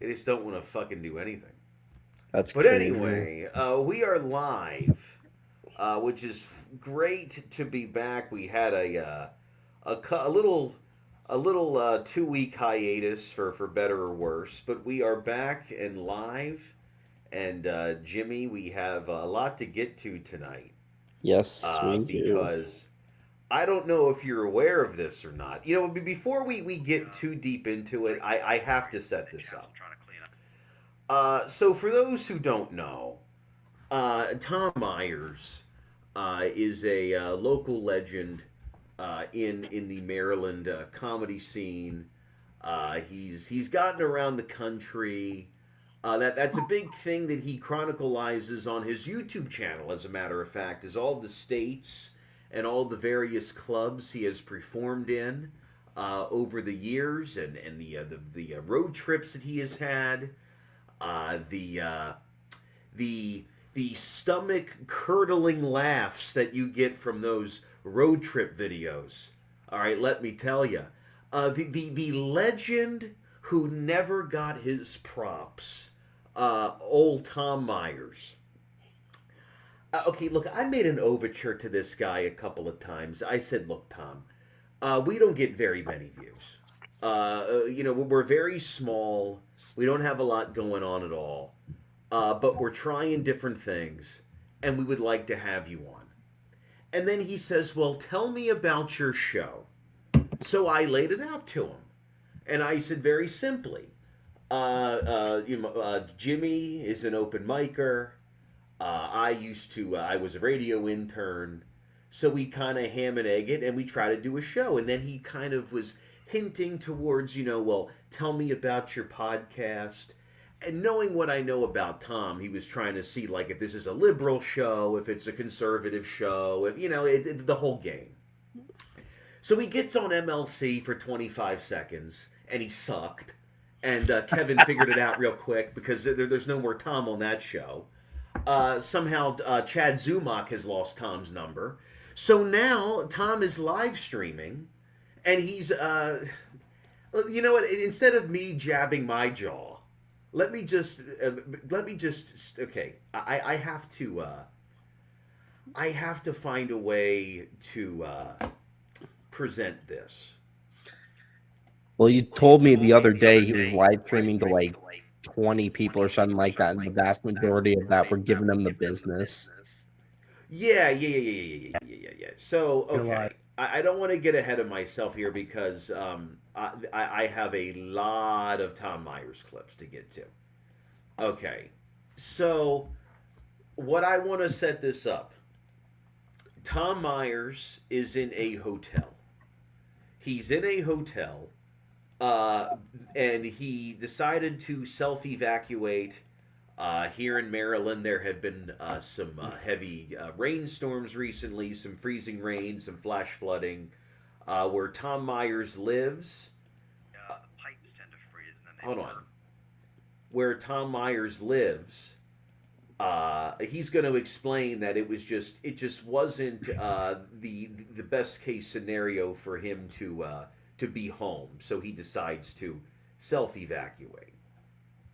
They just don't want to fucking do anything. That's But crazy. anyway, we are live, which is great to be back. We had a little 2 week hiatus for better or worse, but we are back and live. And Jimmy, we have a lot to get to tonight Yes, we do. because I don't know if you're aware of this or not. You know, before we get too deep into it, I have to set this up. So for those who don't know, Tom Myers is a local legend in the Maryland comedy scene. He's gotten around the country. That's a big thing that he chronicalizes on his YouTube channel. As a matter of fact, is all the states and all the various clubs he has performed in over the years, and the road trips that he has had, uh, the uh, the the stomach curdling laughs that you get from those road trip videos. All right, let me tell you, the legend who never got his props, old Tom Myers. Okay, look, I made an overture to this guy a couple of times. I said, look, Tom, we don't get very many views. We're very small. We don't have a lot going on at all. But we're trying different things, and we would like to have you on. And then he says, well, tell me about your show. So I laid it out to him. And I said very simply, Jimmy is an open micer. I was a radio intern. So we kind of ham and egg it and we try to do a show. And then he kind of was hinting towards, well, tell me about your podcast. And knowing what I know about Tom, he was trying to see like if this is a liberal show, if it's a conservative show, if the whole game. So he gets on MLC for 25 seconds and he sucked. And Kevin figured it out real quick because there's no more Tom on that show. Somehow Chad Zumach has lost Tom's number. So now Tom is live streaming and he's, you know what, instead of me jabbing my jaw, let me just, okay, I have to find a way to present this. Well, you told me the other day he was live streaming to like 20 people or something like that, and the vast majority of that were giving him the business. Yeah. So, You're live. okay. I don't want to get ahead of myself here because I have a lot of Tom Myers clips to get to. Okay. So, what I want to set this up, Tom Myers is in a hotel. He's in a hotel, uh, and he decided to self evacuate. Here in Maryland, there have been some heavy rainstorms recently, some freezing rain, some flash flooding. Where Tom Myers lives, hold on. Where Tom Myers lives, he's going to explain that it just wasn't the best case scenario for him to be home, so he decides to self evacuate.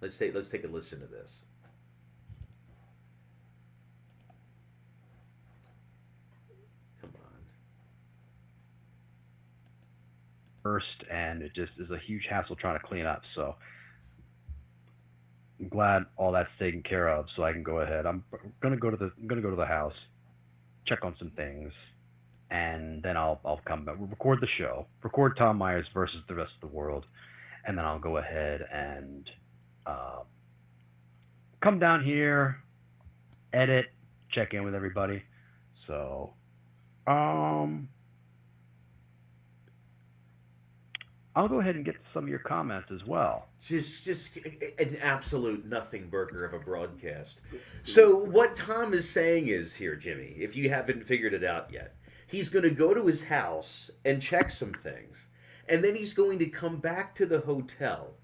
Let's take a listen to this. Come on. First, and it just is a huge hassle trying to clean up. So I'm glad all that's taken care of, so I can go ahead. I'm gonna go to the house, check on some things, and then I'll come back. We'll record the show, record Tom Myers versus the rest of the world, and then I'll go ahead and uh, come down here, edit, check in with everybody. So, um, I'll go ahead and get some of your comments as well. Just an absolute nothing burger of a broadcast. So what Tom is saying is here, Jimmy, if you haven't figured it out yet, he's going to go to his house and check some things, and then he's going to come back to the hotel,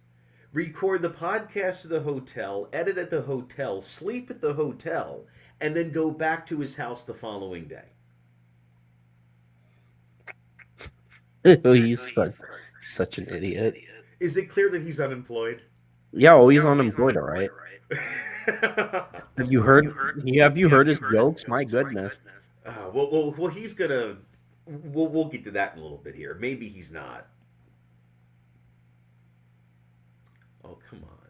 record the podcast at the hotel, edit at the hotel, sleep at the hotel, and then go back to his house the following day. He's such an idiot. Is it clear that he's unemployed? Yeah, always unemployed, all right. Have you heard? Have you heard his jokes? My goodness. Well, he's gonna. We'll get to that in a little bit here. Maybe he's not. Oh, come on.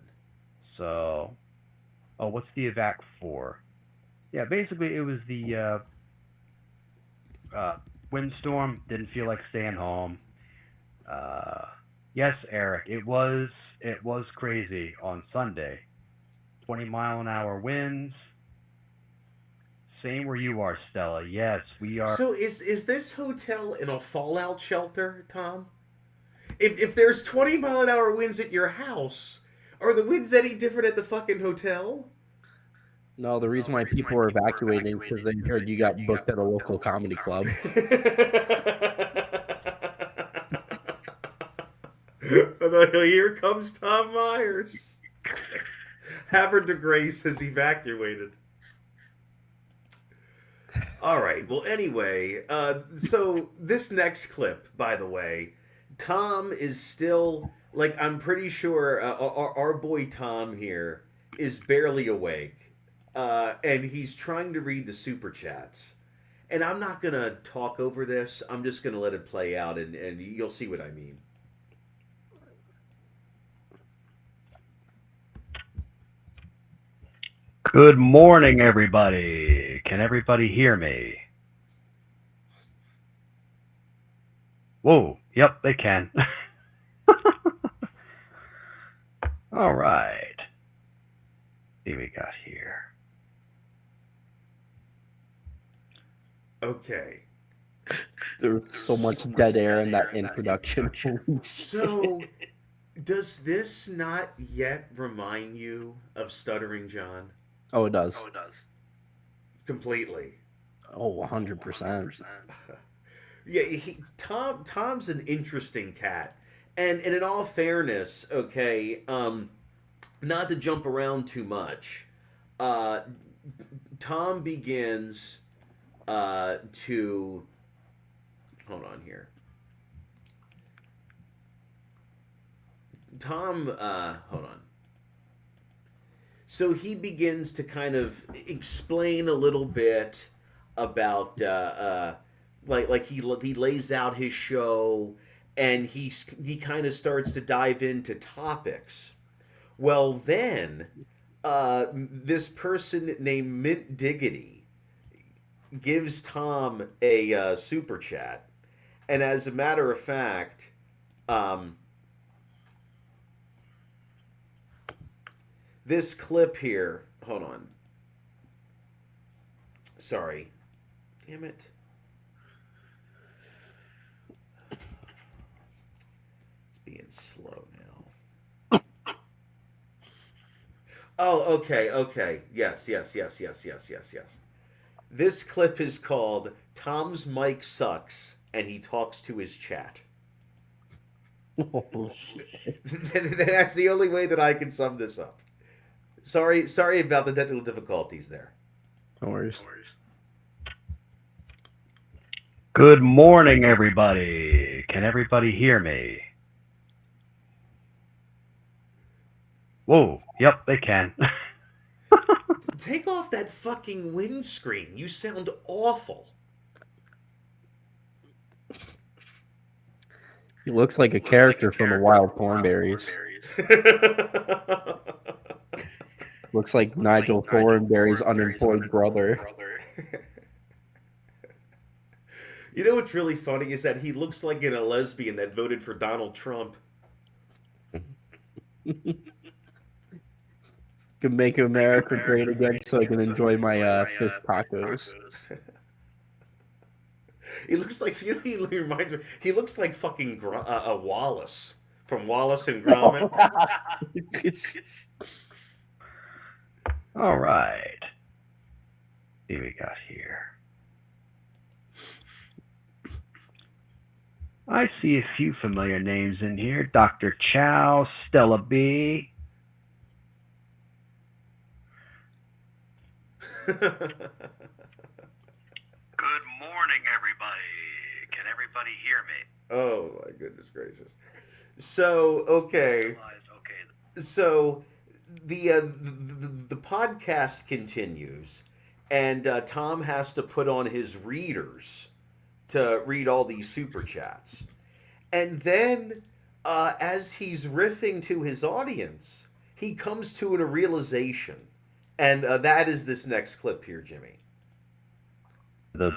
So, what's the evac for? Yeah, basically it was the windstorm. Didn't feel like staying home. Yes, Eric, it was crazy on Sunday. 20-mile-an-hour winds. Same where you are, Stella. Yes, we are. So is this hotel in a fallout shelter, Tom? If there's 20-mile-an-hour winds at your house, are the winds any different at the fucking hotel? No, the reason why people are evacuating is because they heard you got booked at a local comedy club. Here comes Tom Myers. Havre de Grace has evacuated. All right. Well, anyway, so this next clip, by the way, Tom is still like I'm pretty sure our boy Tom here is barely awake, and he's trying to read the super chats. And I'm not gonna talk over this. I'm just gonna let it play out, and you'll see what I mean. Good morning, everybody. Can everybody hear me? Whoa. Yep, they can. All right. See what we got here. Okay. There was so much dead air in that introduction. So, does this not yet remind you of Stuttering John? Oh, it does. Completely. Oh, 100%. Yeah, Tom's an interesting cat, and in all fairness, okay, not to jump around too much, Tom begins to hold on here. Tom, hold on. So he begins to kind of explain a little bit about like he lays out his show, and he kind of starts to dive into topics. Well, then this person named Mint Diggity gives Tom a super chat, and as a matter of fact, this clip here. Hold on. Sorry. Damn it. It's being slow now. Oh, okay. Yes. This clip is called Tom's Mic Sucks and He Talks to His Chat. Oh, shit. That's the only way that I can sum this up. Sorry about the technical difficulties there. No worries. Good morning, everybody. Can everybody hear me? Whoa. Yep, they can. Take off that fucking windscreen. You sound awful. He looks like a character from the Wild Thornberries. Looks like Nigel Thornberry's unemployed brother. You know what's really funny is that he looks like a lesbian that voted for Donald Trump. Can make America great again so I can enjoy my fish tacos. He looks like, you know, he reminds me. He looks like fucking Wallace from Wallace and Gromit. All right. See what we got here. I see a few familiar names in here. Dr. Chow, Stella B. Good morning, everybody. Can everybody hear me? Oh my goodness gracious. So, okay. So the podcast continues, and Tom has to put on his readers to read all these super chats, and then as he's riffing to his audience, he comes to a realization, and that is this next clip here, Jimmy. The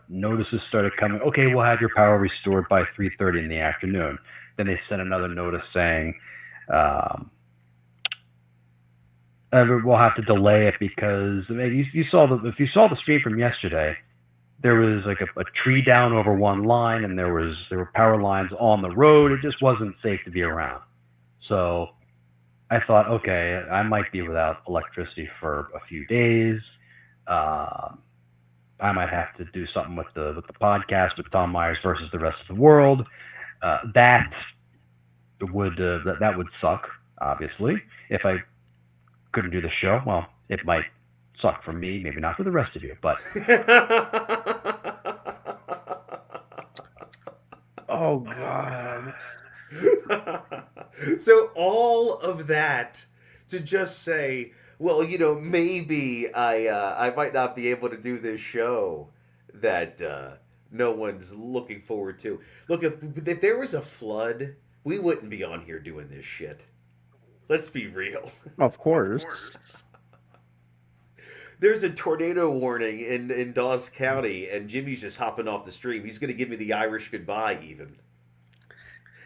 notices started coming. Okay, we'll have your power restored by 3:30 in the afternoon. Then they sent another notice saying, we'll have to delay it because if you saw the stream from yesterday, there was like a tree down over one line, and there were power lines on the road. It just wasn't safe to be around. So I thought, okay, I might be without electricity for a few days. I might have to do something with the podcast with Tom Myers versus the rest of the world. That would suck, obviously. If I couldn't do the show, well, it might suck for me, maybe not for the rest of you, but Oh God. So all of that to just say, well, maybe I might not be able to do this show that no one's looking forward to. Look, if there was a flood, we wouldn't be on here doing this shit. Let's be real. Of course. There's a tornado warning in Dawes County, and Jimmy's just hopping off the stream. He's going to give me the Irish goodbye, even.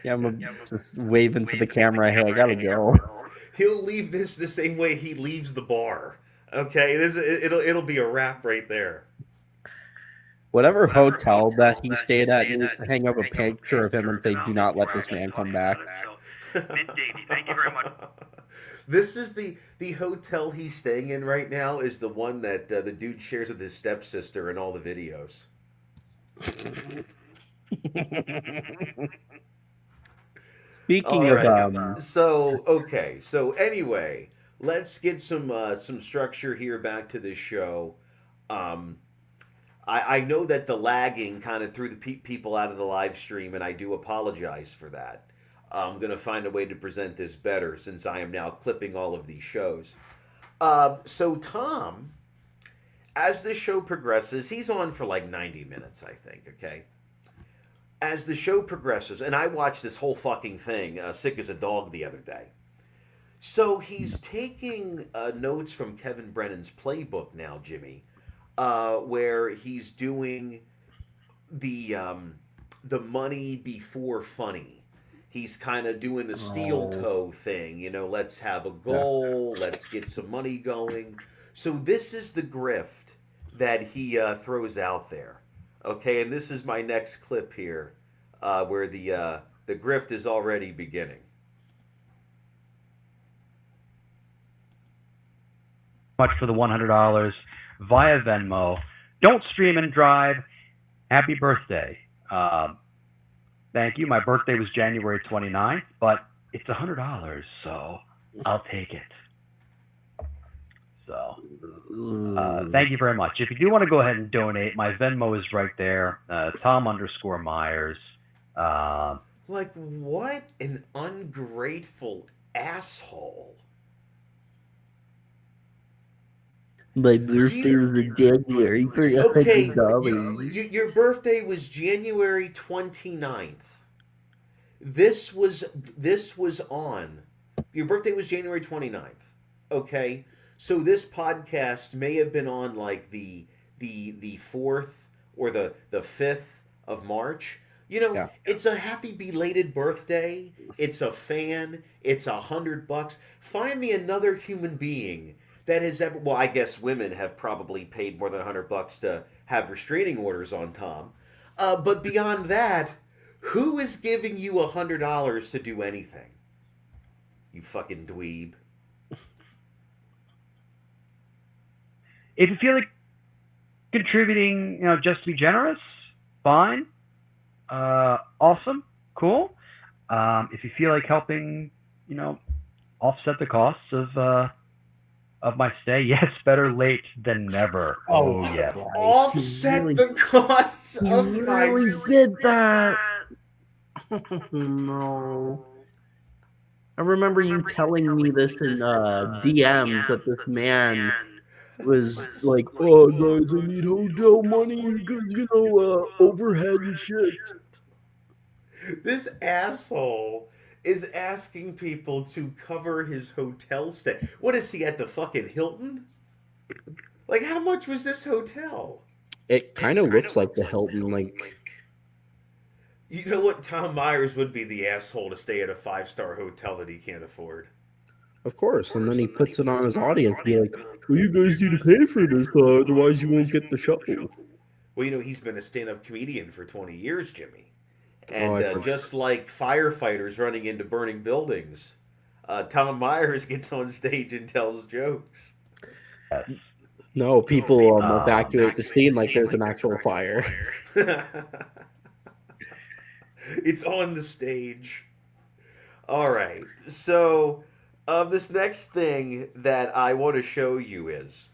Yeah, I'm just waving to the camera. Hey, I gotta go. He'll leave this the same way he leaves the bar. Okay, it'll be a wrap right there. Whatever hotel that he stayed at needs to hang up a picture of him and say, "Do not let this man come back." Davey, thank you very much. This is the hotel he's staying in right now. Is the one that the dude shares with his stepsister in all the videos. Speaking of So anyway, let's get some structure here back to this show. I know that the lagging kind of threw the people out of the live stream, and I do apologize for that. I'm going to find a way to present this better since I am now clipping all of these shows. So Tom, as the show progresses, he's on for like 90 minutes, I think, okay? As the show progresses, and I watched this whole fucking thing, sick as a dog the other day. So he's taking notes from Kevin Brennan's playbook now, Jimmy, where he's doing the money before funny. He's kind of doing the steel toe thing, let's have a goal, let's get some money going. So this is the grift that he throws out there. Okay, and this is my next clip here, where the grift is already beginning. much for the $100 via Venmo. Don't stream and drive. Happy birthday. Thank you. My birthday was January 29th, but it's $100, so I'll take it. So thank you very much. If you do want to go ahead and donate, my Venmo is right there, Tom_Myers. Like, what an ungrateful asshole. My birthday was in January for $100. Your birthday was January 29th. This was on. Your birthday was January 29th. Okay? So this podcast may have been on like the 4th or the 5th of March. It's a happy belated birthday. It's a fan. It's $100. Find me another human being that has ever. Well, I guess women have probably paid more than $100 to have restraining orders on Tom. But beyond that, who is giving you $100 to do anything? You fucking dweeb. If you feel like contributing, just to be generous, fine. Awesome, cool. If you feel like helping, offset the costs of my stay, yes, better late than never. Oh yeah. Offset the costs of my really did that. No. I remember you telling me this in DMs that this man was like, "Oh, guys, I need hotel money because overhead and shit." This asshole is asking people to cover his hotel stay. What is he at the fucking Hilton? Like, how much was this hotel? It kind of looks like the Hilton, like. You know what? Tom Myers would be the asshole to stay at a 5-star hotel that he can't afford. Of course, and then he puts it on his audience, be like, "Well, you guys need to pay for this, otherwise you won't get the show." Well, he's been a stand-up comedian for 20 years, Jimmy. Oh, And just like firefighters running into burning buildings, Tom Myers gets on stage and tells jokes. Yes. No, people evacuate the scene like there's an actual fire. It's on the stage. All right. So, this next thing that I want to show you is.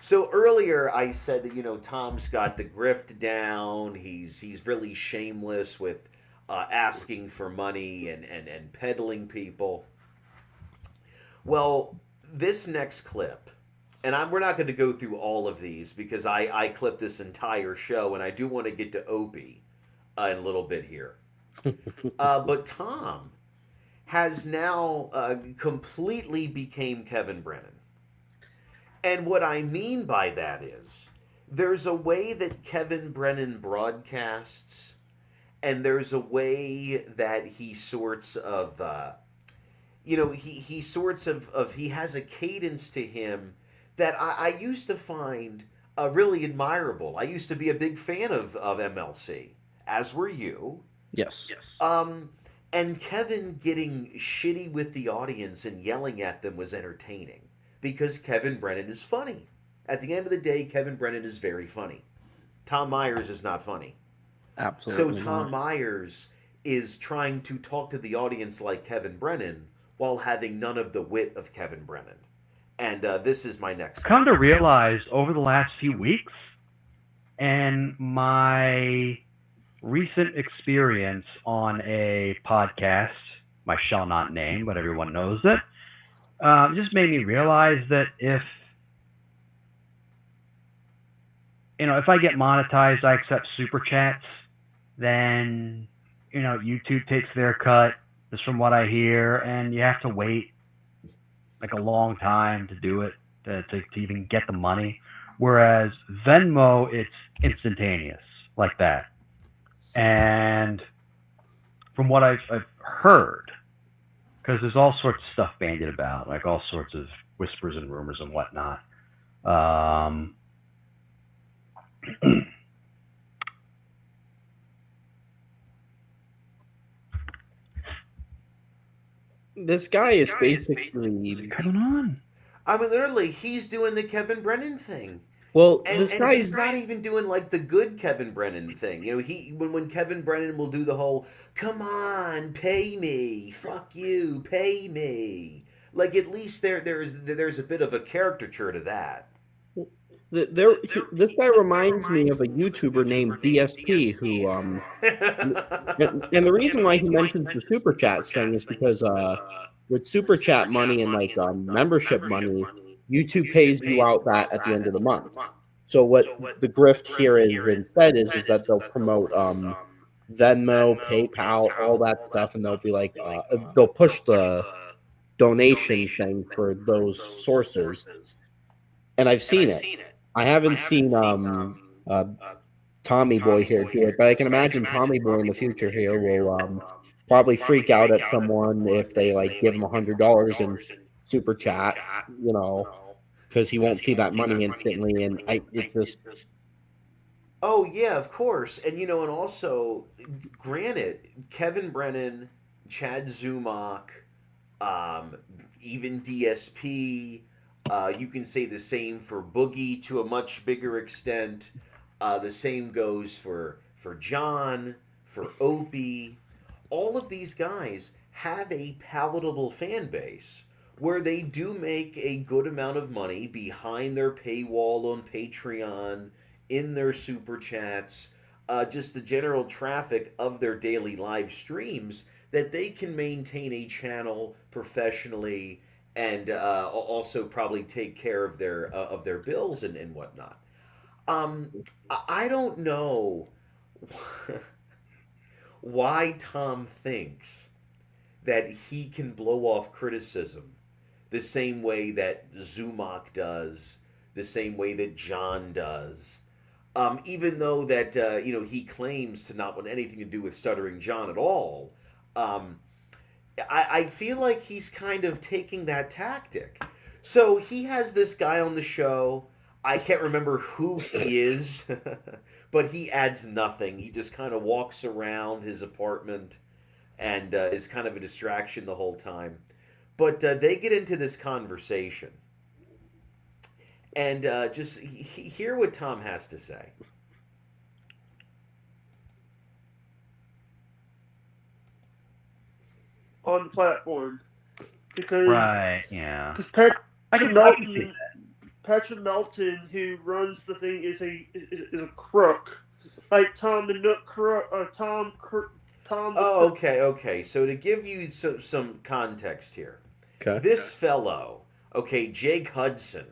So earlier I said that Tom's got the grift down. He's really shameless with asking for money and peddling people. Well, this next clip, and we're not going to go through all of these because I clipped this entire show, and I do want to get to Opie in a little bit here. But Tom has now completely became Kevin Brennan. And what I mean by that is there's a way that Kevin Brennan broadcasts, and there's a way that he sorts of, he sorts of, he has a cadence to him that I used to find really admirable. I used to be a big fan of MLC, as were you. Yes. And Kevin getting shitty with the audience and yelling at them was entertaining. Because Kevin Brennan is funny. At the end of the day, Kevin Brennan is very funny. Tom Myers is not funny. Absolutely. So Tom Myers is trying to talk to the audience like Kevin Brennan while having none of the wit of Kevin Brennan. And this is my next. Come to realize over the last few weeks and my recent experience on a podcast, I shall not name, but everyone knows it, just made me realize that if I get monetized, I accept super chats, then YouTube takes their cut, just from what I hear, and you have to wait like a long time to do it to even get the money. Whereas Venmo, it's instantaneous like that. And from what I've heard, because there's all sorts of stuff bandied about, like all sorts of whispers and rumors and whatnot. This guy is basically. What's going on? I mean, literally, he's doing the Kevin Brennan thing. Well, And, this and guy's he's not even doing like the good Kevin Brennan thing. When Kevin Brennan will do the whole "come on, pay me, fuck you, pay me." Like at least there's a bit of a caricature to that. This guy reminds me of a YouTuber named DSP who and the reason why he mentions the super chat thing is because with super chat money and like membership money, YouTube pays you out that at the end of the month. So what the grift here is instead is that they'll promote Venmo, PayPal, all that stuff, and they'll be like they'll push the donation thing for those sources. And I've seen it. I haven't seen Tommy Boy here do it, but I can imagine Tommy Boy in the future here will probably freak out at someone if they like give him $100 in super chat, because he won't see that money instantly, and it just. Oh yeah, of course, and also, granted, Kevin Brennan, Chad Zumach, even DSP. You can say the same for Boogie to a much bigger extent. The same goes for John, for Opie. All of these guys have a palatable fan base where they do make a good amount of money behind their paywall on Patreon, in their super chats, just the general traffic of their daily live streams. that they can maintain a channel professionally and also probably take care of their bills and whatnot. I don't know why Tom thinks that he can blow off criticism the same way that Zumach does, the same way that John does. Even though that he claims to not want anything to do with Stuttering John at all, um, I feel like he's kind of taking that tactic. So he has this guy on the show. I can't remember who he is, but he adds nothing. He just kind of walks around his apartment and is kind of a distraction the whole time. But they get into this conversation and just hear what Tom has to say. On the platform, because Right, yeah. Because I can see that. Patrick Melton, who runs the thing, is a crook, like Tom the Nook crook, Tom. Oh, okay. So to give you some context here, this fellow, Jake Hudson,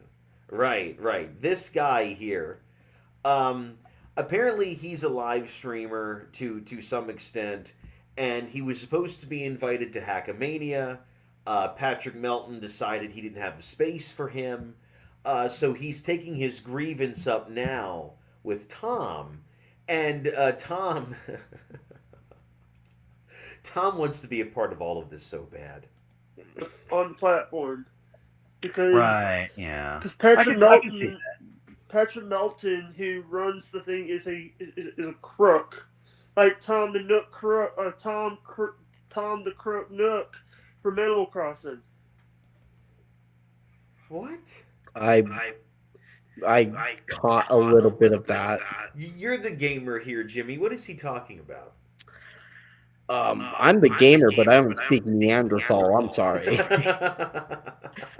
right. This guy here, apparently he's a live streamer to some extent, and he was supposed to be invited to Hackamania. Patrick Melton decided he didn't have the space for him, so he's taking his grievance up now with Tom, and Tom. Tom wants to be a part of all of this so bad. On the platform, because Right, yeah. Because I can see that. Patrick Melton, who runs the thing, is a crook, like Tom the Nook crook, Tom the Crook Nook from Animal Crossing. What? I caught a little bit of that. You're the gamer here, Jimmy. What is he talking about? I'm the gamer, but I don't speak Neanderthal. I'm sorry.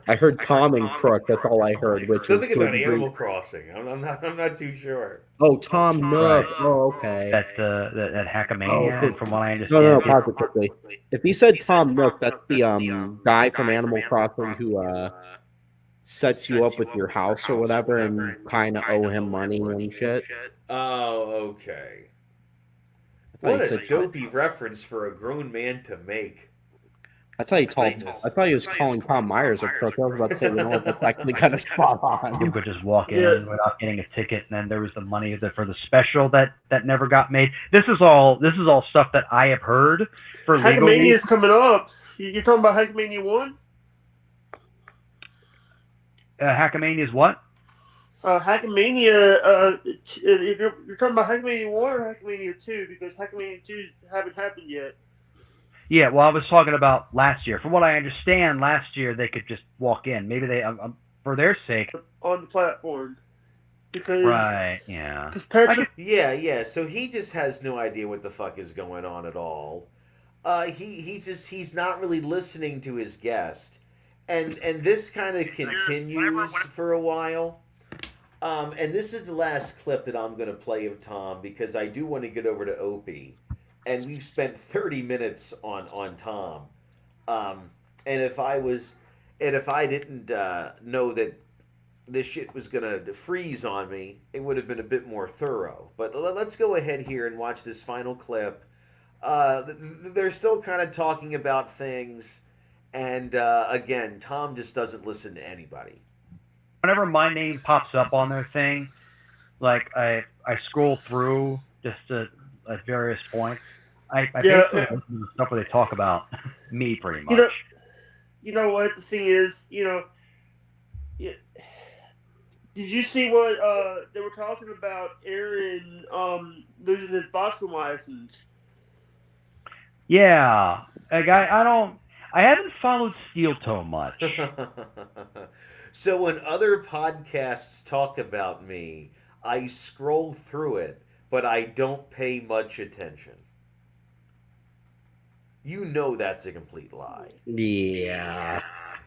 I heard Tom and Crook. That's all I heard. Which Something was about Animal Crossing. I'm not too sure. Oh, Tom Nook. Right. Oh, okay. That Hackamania, and from what I understand. No, positively. If he said Tom Nook, that's the guy from Animal Crossing who sets you up with your house or whatever, and kind of owe him money and shit. Oh, okay. I What thought a dopey reference for a grown man to make. I thought he was calling Tom Myers a crook. I was about to say, you know what, that's actually kind of spot on. You could just walk in without getting a ticket, and then there was the money for the special that never got made. This is all stuff that I have heard for legal Hackamania reasons. is coming up. You're talking about Hackamania 1? Hackamania is what? Hackamania, you're talking about Hackamania 1 or Hackamania 2? Because Hackamania 2 haven't happened yet. Yeah, well, I was talking about last year. From what I understand, last year they could just walk in. Maybe they, for their sake. On the platform. Because, right, yeah. Because Patrick... Yeah, so he just has no idea what the fuck is going on at all. He's not really listening to his guest. And this kind of continues for a while. And this is the last clip that I'm going to play of Tom, because I do want to get over to Opie. And we've spent 30 minutes on Tom. And if I didn't know that this shit was going to freeze on me, it would have been a bit more thorough. But let's go ahead here and watch this final clip. They're still kind of talking about things. And again, Tom just doesn't listen to anybody. Whenever my name pops up on their thing, like I scroll through just at various points. I basically listen to the stuff where they talk about me pretty much. You know what the thing is? Did you see what they were talking about? Aaron losing his boxing license. Yeah, like I haven't followed Steel Toe much. So when other podcasts talk about me, I scroll through it, but I don't pay much attention. You know that's a complete lie. Yeah.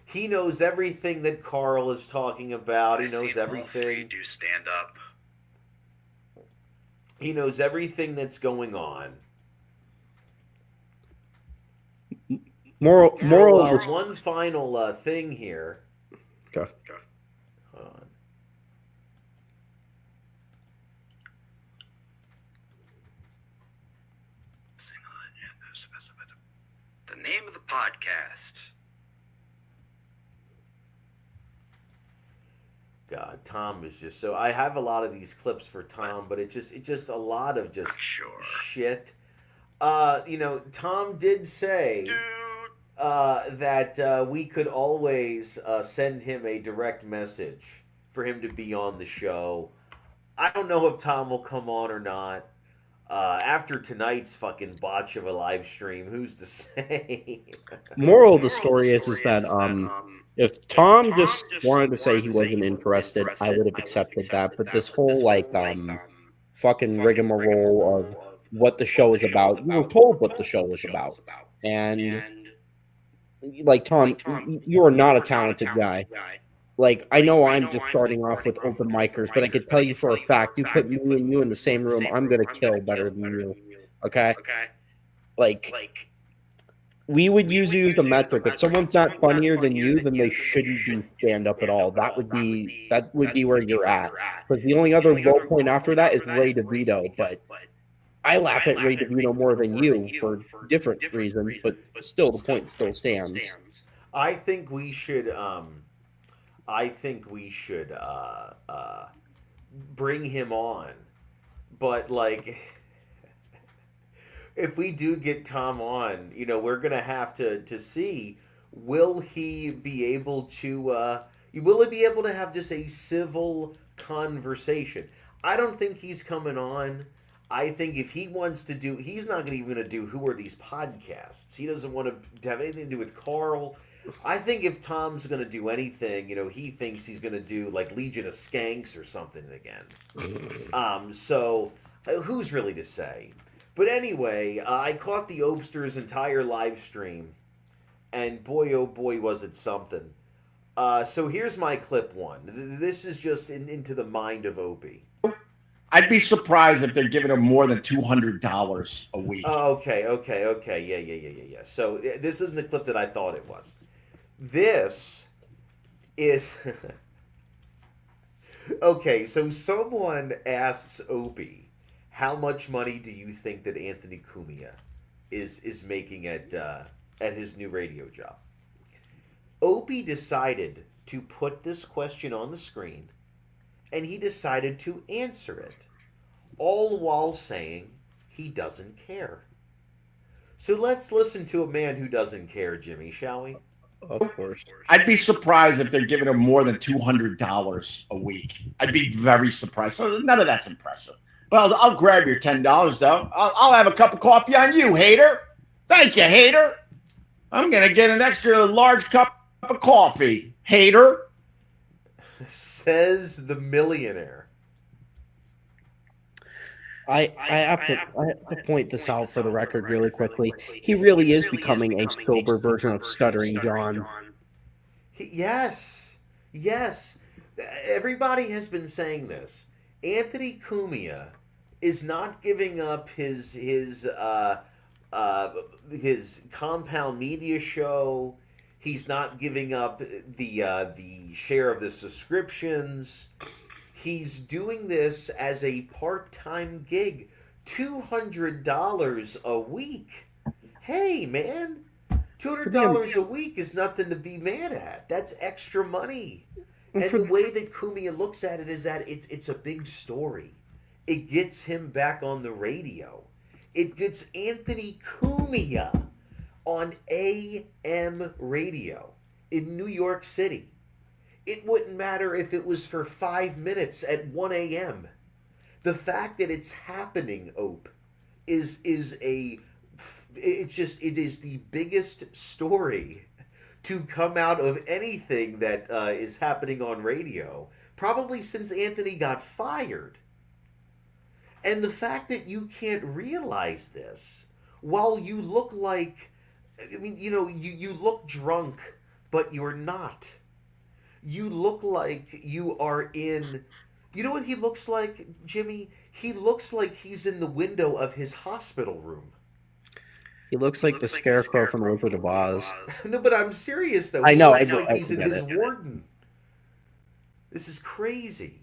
He knows everything that Carl is talking about. He knows everything. Do stand up. He knows everything that's going on. Moral of the one final thing here. Okay. Hold on. The name of the podcast. God, Tom is just so. I have a lot of these clips for Tom, but it's just a lot of just shit. Tom did say that we could always send him a direct message for him to be on the show. I don't know if Tom will come on or not. After tonight's fucking botch of a live stream, who's to say? Moral of the story is that if Tom just wanted to say he wasn't interested, I would have accepted that. But this whole fucking rigmarole of what the show is about, you were told what the show was about, and like Tom, you are not a talented guy. Like, I know I'm just starting off with open micers, but I could tell you for a fact, you put me and you in the same room, I'm going to kill better than you. Okay? Like, we would use you as the metric. If someone's not funnier than you, then they shouldn't do stand-up at all. That would be where you're at. Because the only other low point after that is Ray DeVito, but I laugh at Ray DeVito more than you for different reasons, but still, the point still stands. I think we should bring him on, but like, if we do get Tom on, we're gonna have to see, will he be able to have just a civil conversation? I don't think he's coming on. I think if he wants to do, he's not even going to do Who Are These Podcasts. He doesn't want to have anything to do with Carl. I think if Tom's going to do anything, he thinks he's going to do like Legion of Skanks or something again. So who's really to say? But anyway, I caught the Obster's entire live stream, and boy, oh boy, was it something. So here's my clip one. This is just into the mind of Opie. I'd be surprised if they're giving him more than $200 a week. Oh, okay. Yeah. So this isn't the clip that I thought it was. This is... Okay, so someone asks Opie, how much money do you think that Anthony Cumia is making at his new radio job? Opie decided to put this question on the screen, and he decided to answer it, all while saying he doesn't care. So let's listen to a man who doesn't care, Jimmy, shall we? Of course. I'd be surprised if they're giving him more than $200 a week. I'd be very surprised. So none of that's impressive. Well, I'll grab your $10, though. I'll have a cup of coffee on you, hater. Thank you, hater. I'm going to get an extra large cup of coffee, hater. Says the millionaire. I have to point this out for the record really quickly. He really is becoming a sober version of Stuttering John. Yes. Everybody has been saying this. Anthony Cumia is not giving up his compound media show. He's not giving up the share of the subscriptions. He's doing this as a part-time gig. $200 a week. Hey, man. $200 a week is nothing to be mad at. That's extra money. And the way that Cumia looks at it is that it's a big story. It gets him back on the radio. It gets Anthony Cumia on AM radio in New York City. It wouldn't matter if it was for 5 minutes at 1 a.m. The fact that it's happening, Ope, it is the biggest story to come out of anything that is happening on radio, probably since Anthony got fired. And the fact that you can't realize this, while you look like, you look drunk, but you're not. You look like you are in... You know what he looks like, Jimmy? He looks like he's in the window of his hospital room. He looks like the Scarecrow from The Wizard of Oz. No, but I'm serious though. I know, He looks like I he's in get his it. warden. This is crazy.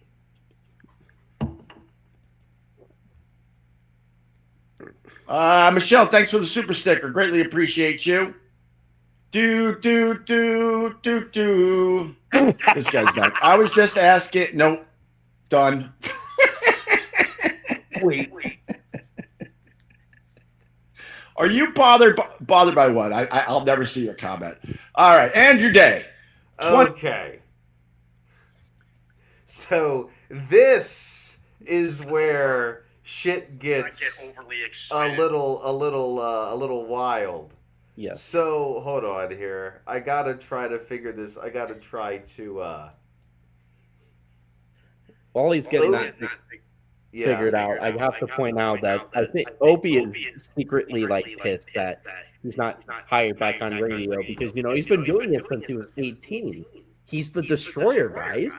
Michelle, thanks for the super sticker. Greatly appreciate you. Do. This guy's back. I was just asking. Nope. Done. Wait. Are you bothered by what? I'll never see your comment. All right, Andrew Day. Okay. So this is where shit gets overly a excited. little wild. Yes. So hold on here. I gotta try to figure this. I gotta try to. While he's getting that Yeah. figured out, I have to point out that I think Opie is secretly like pissed that he's not hired back on radio because he's been doing it since he was 18. He's the destroyer, guys.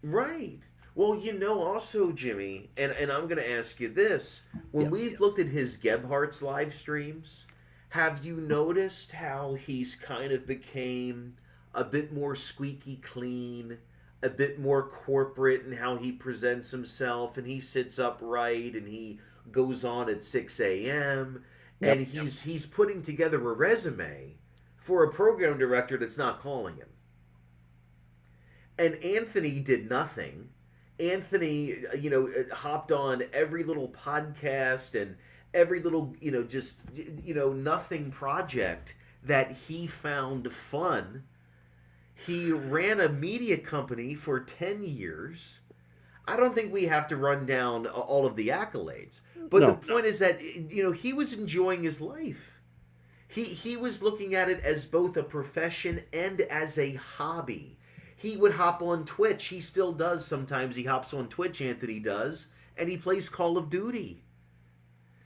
Right. Well, also, Jimmy, and I'm going to ask you this. When we've looked at his Gebhardt's live streams, have you noticed how he's kind of became a bit more squeaky clean, a bit more corporate in how he presents himself, and he sits upright, and he goes on at 6 a.m., and he's putting together a resume for a program director that's not calling him. And Anthony did nothing. Anthony, hopped on every little podcast and every little, nothing project that he found fun. He ran a media company for 10 years. I don't think we have to run down all of the accolades. But the point is that, he was enjoying his life. He was looking at it as both a profession and as a hobby. He would hop on Twitch. He still does sometimes. He hops on Twitch, Anthony does, and he plays Call of Duty.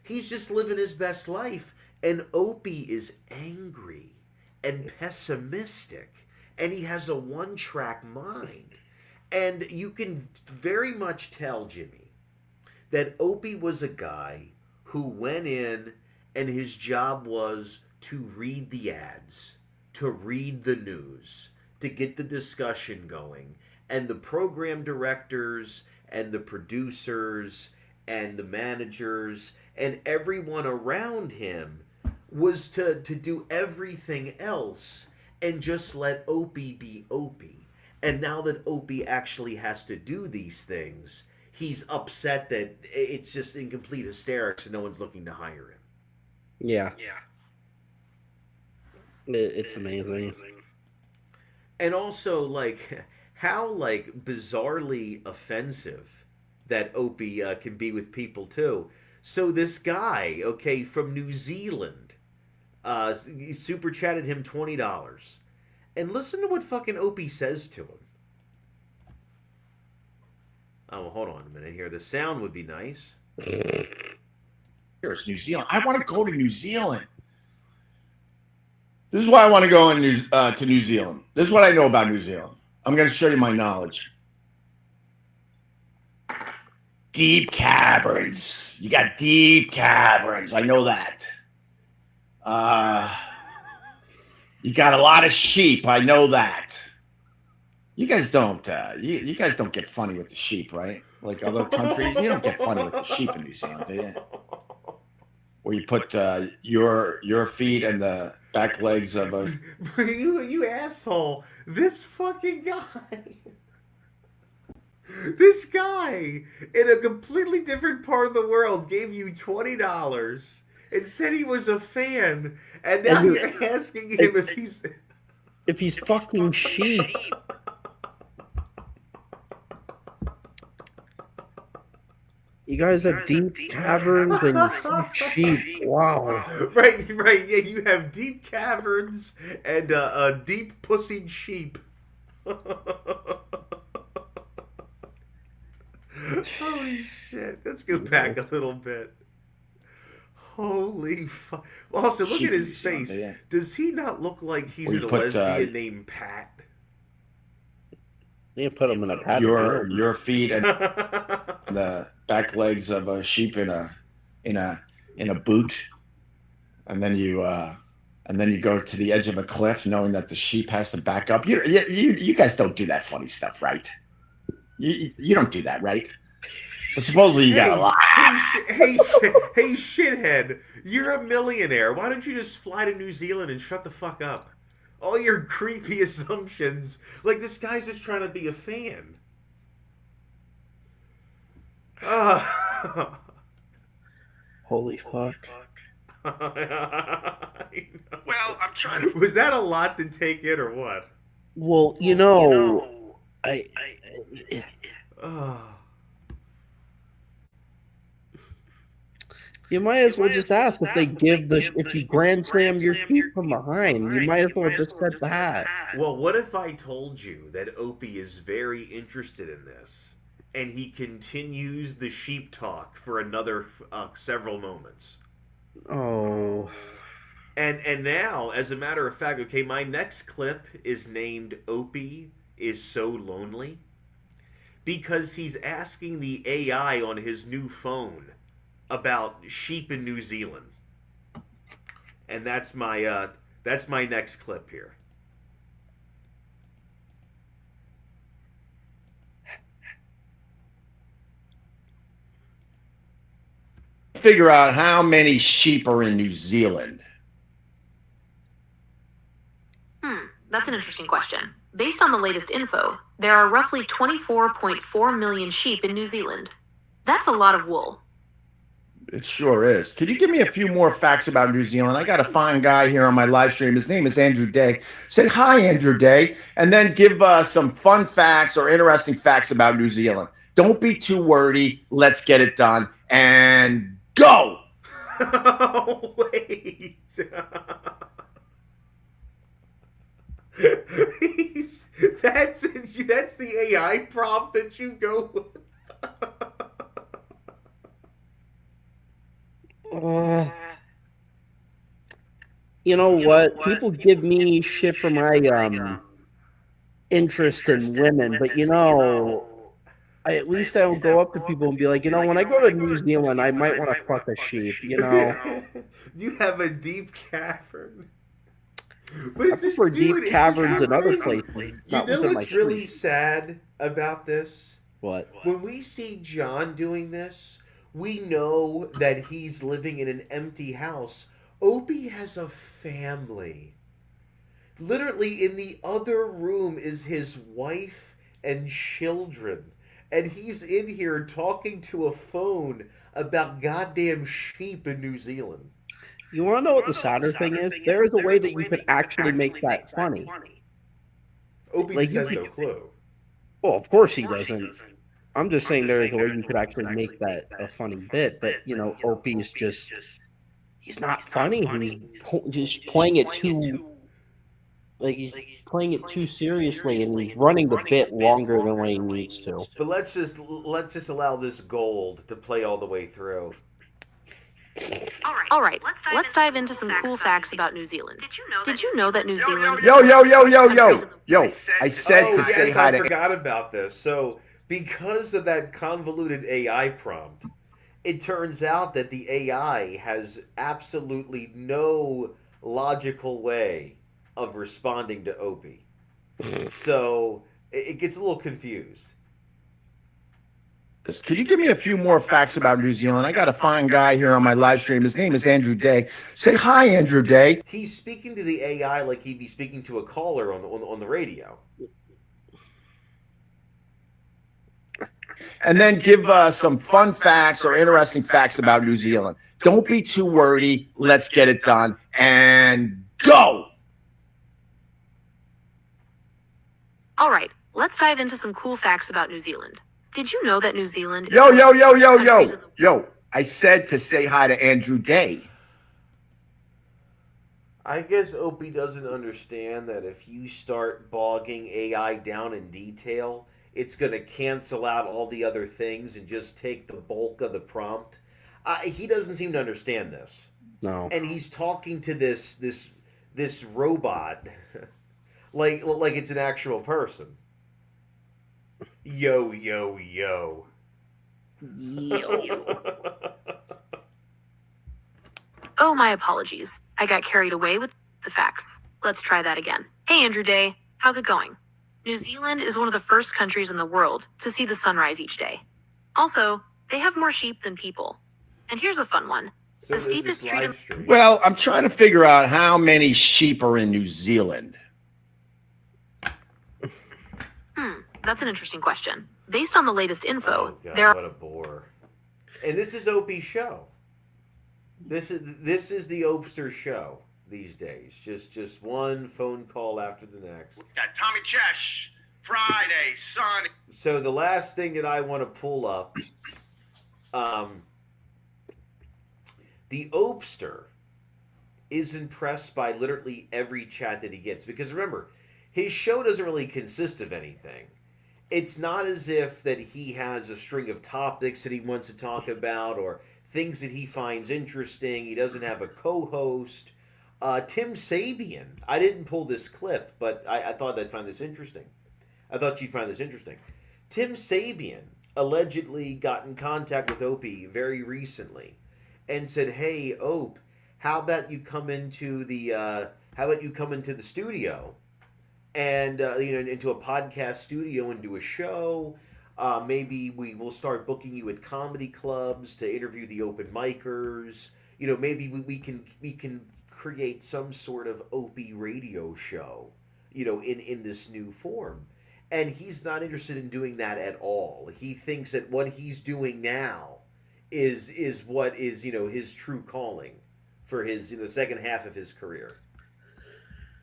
He's just living his best life. And Opie is angry and pessimistic. And he has a one-track mind. And you can very much tell, Jimmy, that Opie was a guy who went in and his job was to read the ads, to read the news, to get the discussion going. And the program directors and the producers and the managers and everyone around him was to do everything else and just let Opie be Opie. And now that Opie actually has to do these things, he's upset that it's just in complete hysterics and no one's looking to hire him. Yeah. It's amazing. And also, how, bizarrely offensive that Opie can be with people, too. So this guy, from New Zealand, he super chatted him $20. And listen to what fucking Opie says to him. Oh, well, hold on a minute here. The sound would be nice. Here's New Zealand. I want to go to New Zealand. This is why I want to go to New Zealand. This is what I know about New Zealand. I'm going to show you my knowledge. Deep caverns. You got deep caverns. I know that. You got a lot of sheep. I know that. You guys don't. You guys don't get funny with the sheep, right? Like other countries, you don't get funny with the sheep in New Zealand, do you? Where you put your feet and the back legs of a. You asshole! This fucking guy. This guy in a completely different part of the world gave you $20 and said he was a fan, and now you're asking him if he's fucking sheep. You guys have deep caverns and you fuck sheep. Wow. Right. Yeah, you have deep caverns and deep pussied sheep. Holy shit. Let's go back a little bit. Holy fuck. Also, look at his face. Does he not look like he's in a lesbian named Pat? You put him in a pat. Your feet and the back legs of a sheep in a boot. and then you go to the edge of a cliff, knowing that the sheep has to back up. You guys don't do that funny stuff, right? You don't do that, right? But supposedly you got a lot. Hey, shithead! You're a millionaire. Why don't you just fly to New Zealand and shut the fuck up? All your creepy assumptions. Like, this guy's just trying to be a fan. Holy fuck. Well, I'm trying to. Was that a lot to take in, or what? Well, I you might as well just ask if they give if you grand slam your sheep from behind. You might as well just said that. Well, what if I told you that Opie is very interested in this, and he continues the sheep talk for another several moments? Oh. And now, as a matter of fact, okay, my next clip is named Opie is So Lonely, because he's asking the AI on his new phone about sheep in New Zealand. And that's my next clip here. Figure out how many sheep are in New Zealand. That's an interesting question. Based on the latest info, there are roughly 24.4 million sheep in New Zealand. That's a lot of wool. It sure is. Could you give me a few more facts about New Zealand? I got a fine guy here on my live stream. His name is Andrew Day. Say hi, Andrew Day, and then give some fun facts or interesting facts about New Zealand. Don't be too wordy. Let's get it done. And go! Wait. That's the AI prompt that you go with. You know what? People give me shit for my interest in women, but at least I don't go up to people and be like, when I go to New Zealand, I might want to fuck a sheep. You have a deep cavern. But I prefer deep caverns in other crazy. places. You know what's really sad about this? What? When we see John doing this, we know that he's living in an empty house. Opie has a family. Literally, in the other room is his wife and children. And he's in here talking to a phone about goddamn sheep in New Zealand. You want to know what the sadder thing is? There is a way that you could actually make that funny. Opie has no clue. Well, of course he doesn't. I'm just saying there is a way you could actually make that a funny bit, but Opie's he's not funny. He's just playing it too seriously, and he's running the bit longer than what he needs to. But let's just allow this gold to play all the way through. All right. Let's dive into some cool facts about New Zealand. Did you know that New Zealand... Yo! I said to say hi to... I forgot about this. So, because of that convoluted AI prompt, it turns out that the AI has absolutely no logical way of responding to Opie. So, it gets a little confused. Could you give me a few more facts about New Zealand? I got a fine guy here on my live stream. His name is Andrew Day. Say hi, Andrew Day. He's speaking to the AI like he'd be speaking to a caller on the radio. And then give some fun facts or interesting facts about New Zealand. Don't be too wordy. Let's get it done. And go! All right. Let's dive into some cool facts about New Zealand. Did you know that New Zealand... Yo! I said to say hi to Andrew Day. I guess Opie doesn't understand that if you start bogging AI down in detail, it's going to cancel out all the other things and just take the bulk of the prompt. He doesn't seem to understand this. No. And he's talking to this robot like it's an actual person. Yo. Oh, my apologies. I got carried away with the facts. Let's try that again. Hey, Andrew Day. How's it going? New Zealand is one of the first countries in the world to see the sunrise each day. Also, they have more sheep than people. And here's a fun one. So The steepest street in... Livestream. Well, I'm trying to figure out how many sheep are in New Zealand. That's an interesting question. Based on the latest info, Oh God, there are... what a bore! And this is Opie's show. This is the Opster show these days. Just one phone call after the next. Got Tommy Chesh, Friday, Sunday. So the last thing that I want to pull up, the Opster is impressed by literally every chat that he gets, because remember, his show doesn't really consist of anything. It's not as if that he has a string of topics that he wants to talk about or things that he finds interesting. He doesn't have a co-host. Tim Sabian, I didn't pull this clip, but I thought I'd find this interesting. I thought you'd find this interesting. Tim Sabian allegedly got in contact with Opie very recently and said, "Hey, Ope, how about you come into the studio and into a podcast studio and do a show? Maybe we will start booking you at comedy clubs to interview the open micers. Maybe we can create some sort of Opie radio show, in this new form." And he's not interested in doing that at all. He thinks that what he's doing now is what is his true calling for his the second half of his career.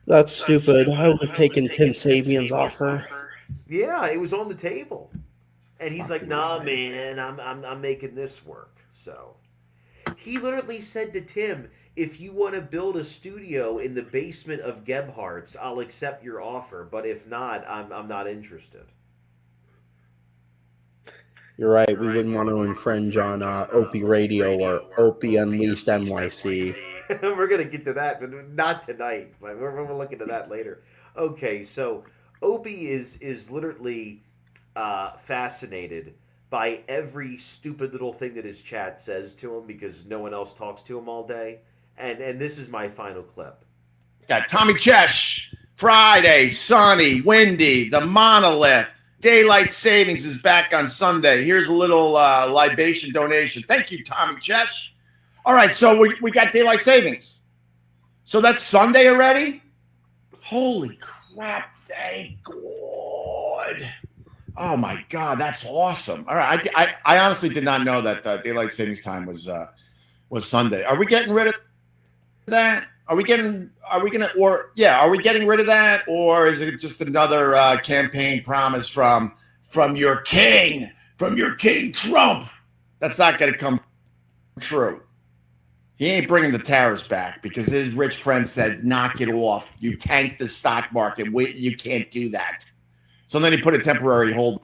That's stupid. I would have taken Tim Sabian's offer. Yeah, it was on the table, and he's like, "Nah, man, I'm making this work." So he literally said to Tim, "If you want to build a studio in the basement of Gebhardt's, I'll accept your offer. But if not, I'm not interested." You're right. We wouldn't want to infringe on Opie Radio or Opie Unleashed NYC. We're gonna get to that, but not tonight. We're looking at that later. Okay, so Opie is literally fascinated by every stupid little thing that his chat says to him because no one else talks to him all day. And this is my final clip. Got Tommy Chesh, Friday, sunny, windy, the monolith. Daylight savings is back on Sunday. Here's a little libation donation. Thank you, Tommy Chesh. All right, so we got daylight savings. So that's Sunday already? Holy crap, thank God. Oh, my God, that's awesome. All right, I honestly did not know that daylight savings time was Sunday. Are we getting rid of that? Are we getting rid of that, or is it just another campaign promise from your king Trump? That's not going to come true. He ain't bringing the tariffs back because his rich friend said, "Knock it off. You tanked the stock market. You can't do that." So then he put a temporary hold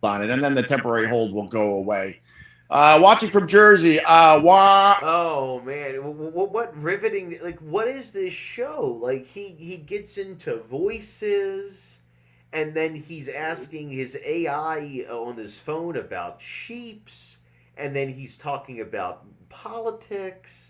on it, and then the temporary hold will go away. Watching from Jersey. Oh man, what riveting! Like, what is this show? Like, he gets into voices, and then he's asking his AI on his phone about sheeps, and then he's talking about politics.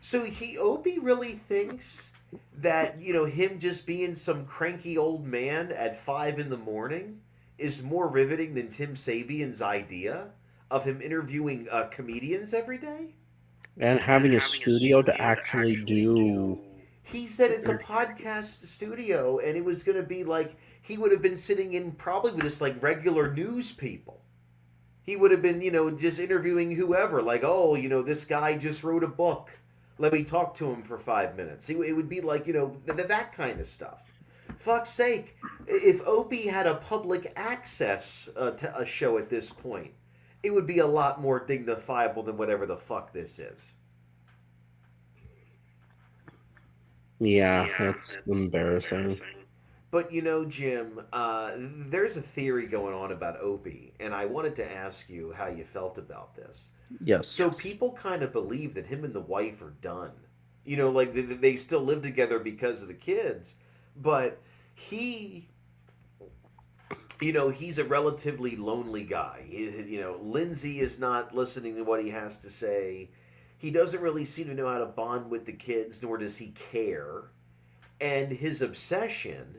So Opie really thinks that him just being some cranky old man at 5 a.m. is more riveting than Tim Sabian's idea of him interviewing comedians every day? And having a studio to actually do... He said it's a podcast studio, and it was going to be like, he would have been sitting in probably with just like regular news people. He would have been, just interviewing whoever, like, "Oh, this guy just wrote a book. Let me talk to him for 5 minutes." It would be like, that kind of stuff. Fuck's sake, if Opie had a public access to a show at this point, it would be a lot more dignifiable than whatever the fuck this is. Yeah, that's embarrassing. But Jim, there's a theory going on about Opie, and I wanted to ask you how you felt about this. Yes. So people kind of believe that him and the wife are done. Like they still live together because of the kids, but he's a relatively lonely guy. Lindsay is not listening to what he has to say. He doesn't really seem to know how to bond with the kids, nor does he care. And his obsession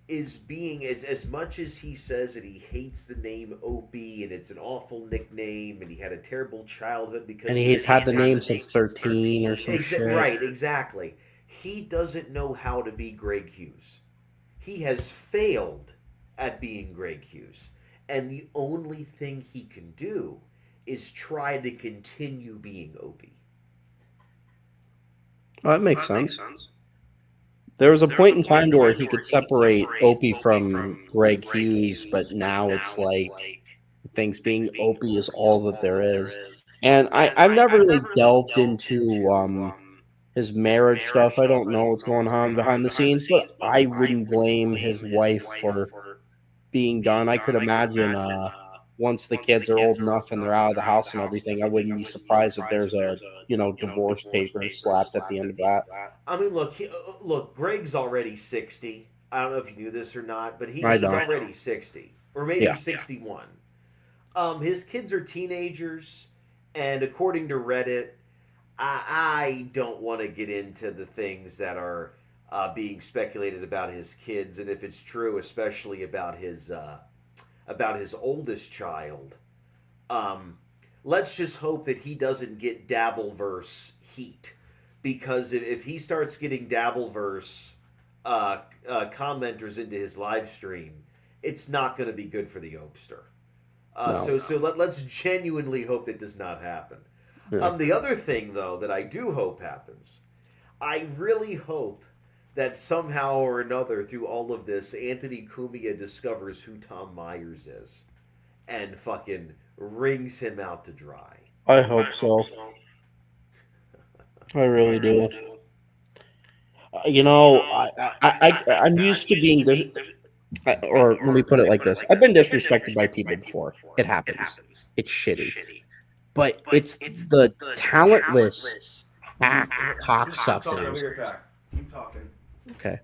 is being, as much as he says that he hates the name Opie and it's an awful nickname and he had a terrible childhood because And he's had the name since 13 or some shit. Right, exactly. He doesn't know how to be Greg Hughes. He has failed at being Greg Hughes. And the only thing he can do is try to continue being Opie. Oh, that makes sense. There was a point in time where he could separate Opie from Greg Hughes, but now it's like things being Opie is all that there is. And I've never really delved into his marriage stuff. I don't know what's going on behind the scenes, but I wouldn't blame his wife for being done. I could imagine once the kids are old enough and they're out of the house and everything, I wouldn't be surprised if there's a divorce papers slapped at the end of that. I mean, look, Greg's already 60. I don't know if you knew this or not, but he's already 60, or maybe 61. His kids are teenagers, and according to Reddit, I don't want to get into the things that are being speculated about his kids, and if it's true, especially about his oldest child. Let's just hope that he doesn't get Dabbleverse heat, because if he starts getting Dabbleverse commenters into his live stream, it's not going to be good for the Opster. So let's genuinely hope that does not happen. Yeah. The other thing, though, that I do hope happens, I really hope that somehow or another through all of this, Anthony Cumia discovers who Tom Myers is and fucking wrings him out to dry. I hope so. I really do. I'm used to being or let me put it like this. I've been disrespected by people before. It happens. It's shitty. But it's the talentless hack cocksuckers. Keep talking. Okay.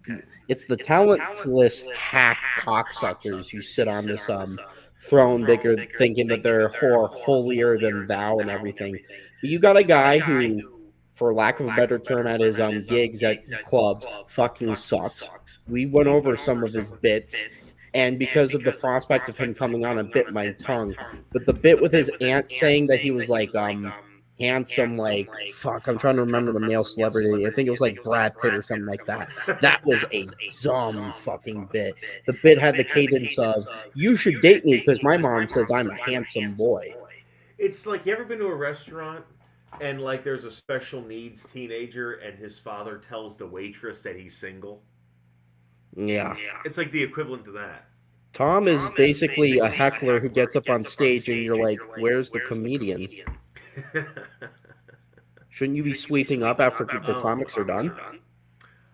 It's the talentless hack cocksuckers who sit on this throne thinking that they're holier than thou and everything. But you got a guy who, for lack of a better term, at his gigs at clubs, fucking sucks. We went over some of his bits, and because of the prospect of him coming on and bit my tongue, but the bit with his aunt saying that he was like handsome, like fuck, I'm trying to remember the male celebrity. I think it was like Brad Pitt or something like that. That was a dumb fucking bit. The bit had the cadence of, you should date me because my mom says I'm a handsome boy. It's like, you ever been to a restaurant and like there's a special needs teenager and his father tells the waitress that he's single? Yeah. It's like the equivalent to that. Tom is basically a heckler who gets up on stage and you're like, where's the comedian? Shouldn't you be sweeping up after the comics are done?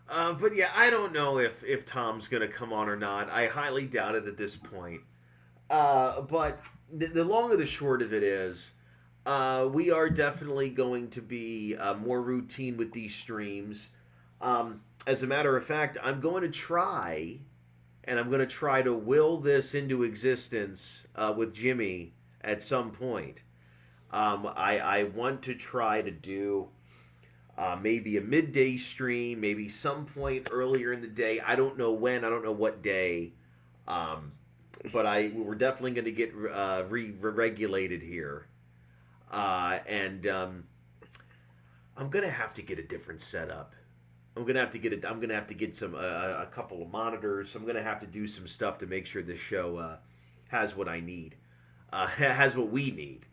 But yeah, I don't know if Tom's going to come on or not. I highly doubt it at this point. But the long and the short of it is, we are definitely going to be more routine with these streams. As a matter of fact, I'm going to try to will this into existence with Jimi at some point. I want to try to do maybe a midday stream, maybe some point earlier in the day. I don't know when, I don't know what day, but we're definitely going to get regulated here, and I'm going to have to get a different setup. I'm gonna have to get some a couple of monitors. I'm gonna have to do some stuff to make sure this show has what I need, has what we need.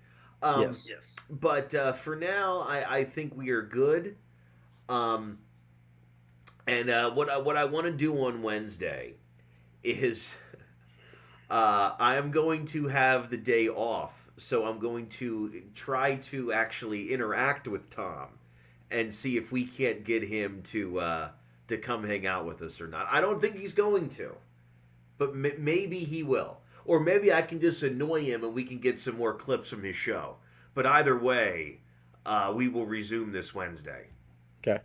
Yes. But for now, I think we are good. And what I want to do on Wednesday is I am going to have the day off, so I'm going to try to actually interact with Tom and see if we can't get him to come hang out with us or not. I don't think he's going to, but maybe he will. Or maybe I can just annoy him and we can get some more clips from his show. But either way, we will resume this Wednesday. Okay.